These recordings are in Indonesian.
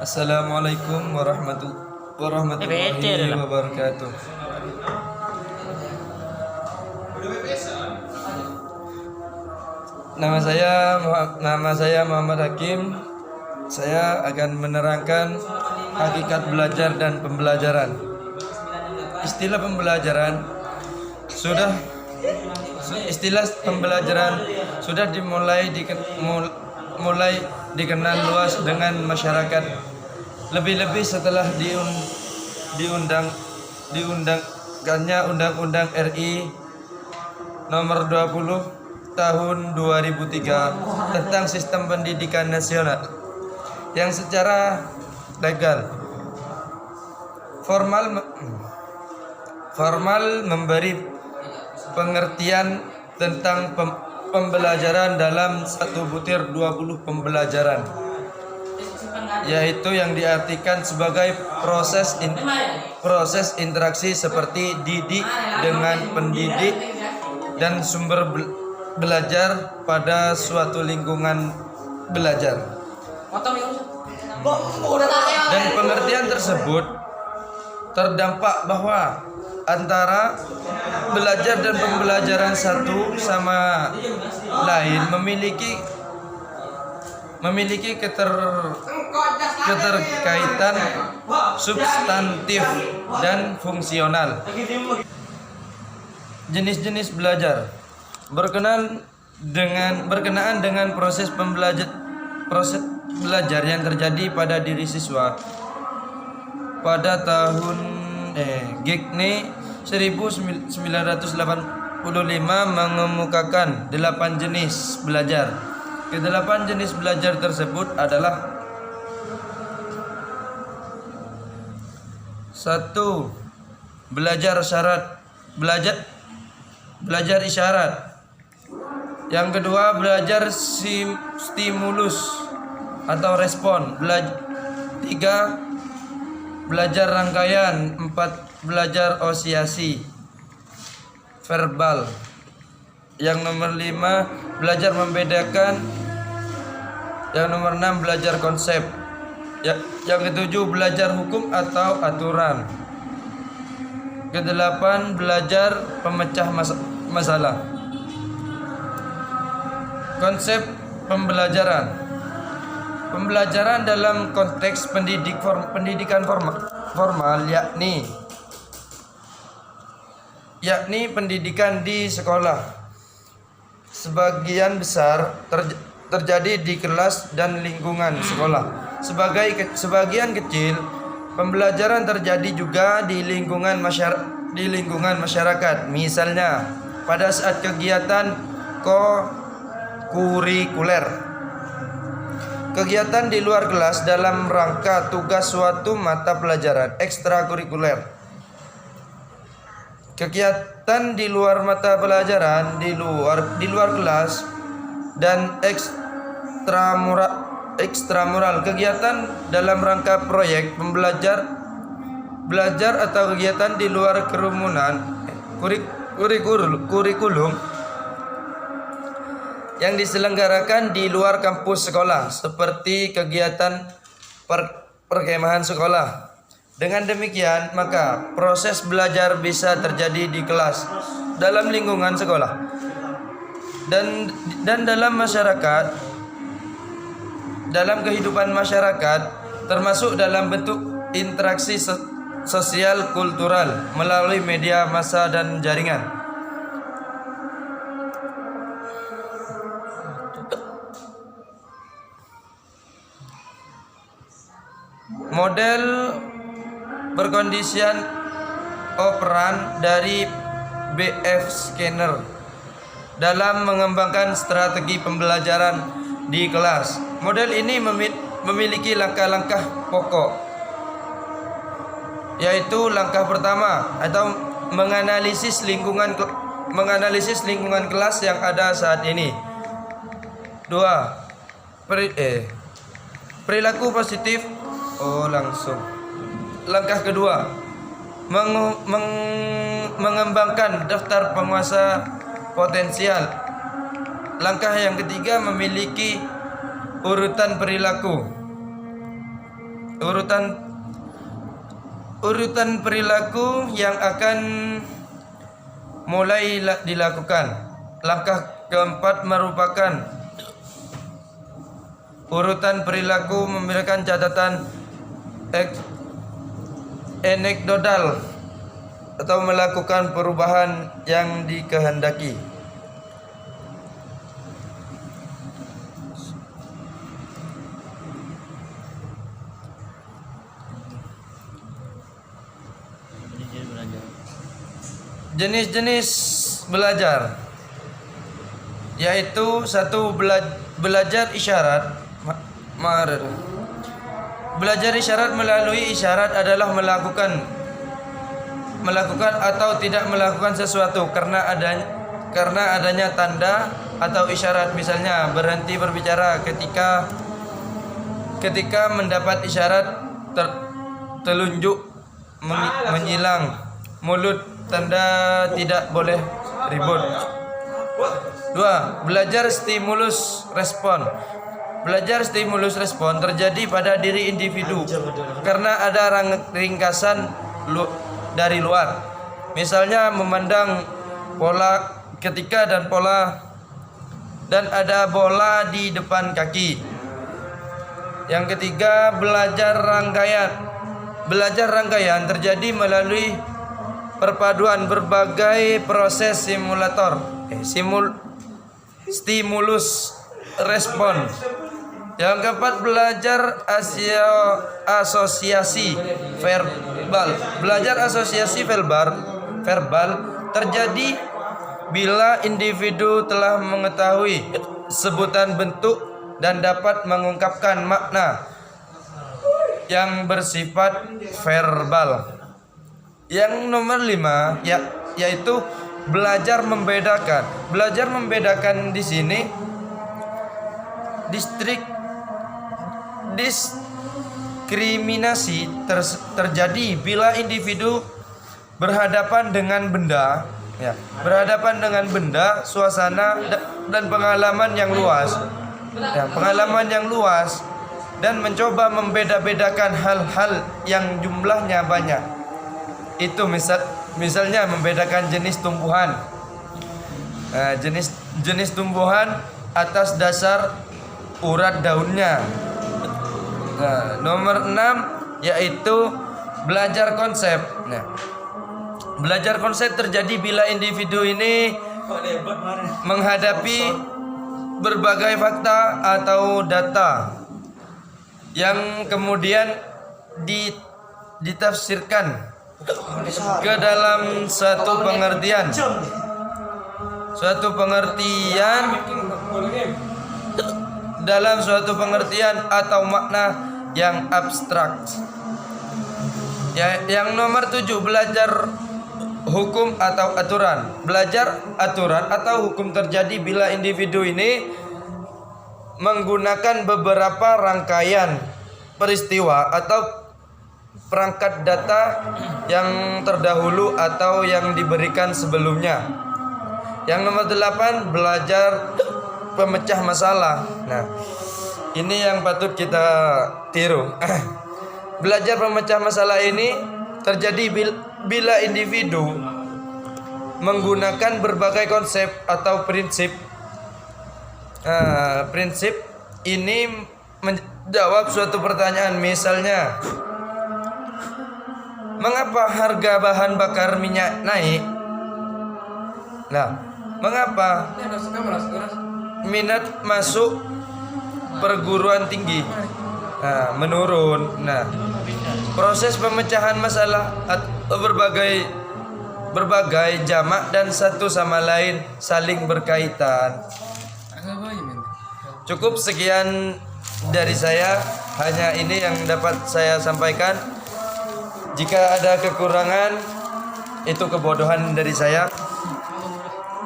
Assalamualaikum warahmatullahi wabarakatuh. Nama saya Muhammad Hakim. Saya akan menerangkan hakikat belajar dan pembelajaran. Istilah pembelajaran sudah dimulai dikenal luas dengan masyarakat, lebih-lebih setelah diundangkannya Undang-Undang RI Nomor 20 Tahun 2003 tentang Sistem Pendidikan Nasional, yang secara legal formal memberi pengertian tentang pembelajaran dalam satu butir 20 pembelajaran, yaitu yang diartikan sebagai proses interaksi seperti didik dengan pendidik dan sumber belajar pada suatu lingkungan belajar. Dan pengertian tersebut terdampak bahwa antara belajar dan pembelajaran satu sama lain memiliki keterkaitan substantif dan fungsional. Jenis-jenis belajar berkenaan dengan proses belajar yang terjadi pada diri siswa pada tahun GIGNI 1985 mengemukakan 8 jenis belajar. Kedelapan jenis belajar tersebut adalah: 1. Belajar isyarat. Yang kedua, belajar stimulus atau respon. 3. Belajar rangkaian. 4. Belajar osiasi verbal. Yang nomor 5, belajar membedakan. Yang nomor 6, belajar konsep. Yang ketujuh, belajar hukum atau aturan. Kedelapan, belajar pemecah masalah. Konsep pembelajaran. Pembelajaran dalam konteks pendidikan formal yakni pendidikan di sekolah, sebagian besar terjadi di kelas dan lingkungan sekolah. Sebagian kecil pembelajaran terjadi juga di lingkungan masyarakat. Misalnya pada saat kegiatan kurikuler, kegiatan di luar kelas dalam rangka tugas suatu mata pelajaran ekstrakurikuler, kegiatan di luar mata pelajaran di luar kelas, dan ekstramural, kegiatan dalam rangka proyek belajar atau kegiatan di luar kerumunan kurikulum yang diselenggarakan di luar kampus sekolah, seperti kegiatan perkemahan sekolah. Dengan demikian, maka proses belajar bisa terjadi di kelas, dalam lingkungan sekolah, dan dalam masyarakat, dalam kehidupan masyarakat, termasuk dalam bentuk interaksi sosial kultural melalui media massa dan jaringan. Model perkondisian operan dari B.F. Skinner dalam mengembangkan strategi pembelajaran di kelas. Model ini memiliki langkah-langkah pokok, yaitu langkah pertama atau menganalisis lingkungan kelas yang ada saat ini. 2. Perilaku positif. Langkah kedua, mengembangkan daftar penguasa potensial. Langkah yang ketiga, memiliki urutan perilaku. urutan perilaku yang akan mulai dilakukan. Langkah keempat merupakan urutan perilaku memberikan catatan anekdotal atau melakukan perubahan yang dikehendaki. Jenis-jenis belajar yaitu satu, belajar isyarat. Belajar isyarat melalui isyarat adalah melakukan atau tidak melakukan sesuatu karena adanya tanda atau isyarat. Misalnya berhenti berbicara ketika mendapat isyarat telunjuk menyilang mulut, tanda tidak boleh ribut. 2. Belajar stimulus respon. Belajar stimulus respon terjadi pada diri individu karena ada ringkasan dari luar. Misalnya memandang pola ketika dan ada bola di depan kaki. Yang ketiga, belajar rangkaian. Belajar rangkaian terjadi melalui perpaduan berbagai proses stimulus respon. Yang keempat, belajar asosiasi verbal. Belajar asosiasi verbal terjadi bila individu telah mengetahui sebutan bentuk dan dapat mengungkapkan makna yang bersifat verbal. Yang nomor 5 yaitu belajar membedakan. Belajar membedakan di sini diskriminasi terjadi bila individu berhadapan dengan benda, suasana dan pengalaman yang luas, dan mencoba membeda-bedakan hal-hal yang jumlahnya banyak. Itu misalnya membedakan jenis tumbuhan, jenis tumbuhan atas dasar urat daunnya. Nomor 6 yaitu belajar konsep. Belajar konsep terjadi bila individu ini menghadapi berbagai fakta atau data yang kemudian ditafsirkan ke dalam suatu pengertian atau makna yang abstrak. Yang nomor 7, belajar hukum atau aturan. Belajar aturan atau hukum terjadi bila individu ini menggunakan beberapa rangkaian peristiwa atau perangkat data yang terdahulu atau yang diberikan sebelumnya. Yang nomor 8, belajar pemecah masalah. Ini yang patut kita tiru. Belajar pemecah masalah ini terjadi bila individu menggunakan berbagai konsep atau prinsip. Prinsip ini menjawab suatu pertanyaan. Misalnya, mengapa harga bahan bakar minyak naik? Mengapa minat masuk perguruan tinggi menurun? Proses pemecahan masalah berbagai jamak dan satu sama lain saling berkaitan. Cukup sekian dari saya, hanya ini yang dapat saya sampaikan. Jika ada kekurangan, itu kebodohan dari saya.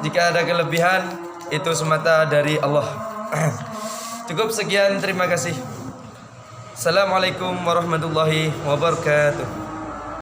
Jika ada kelebihan, itu semata dari Allah. Cukup sekian, terima kasih. Assalamualaikum warahmatullahi wabarakatuh.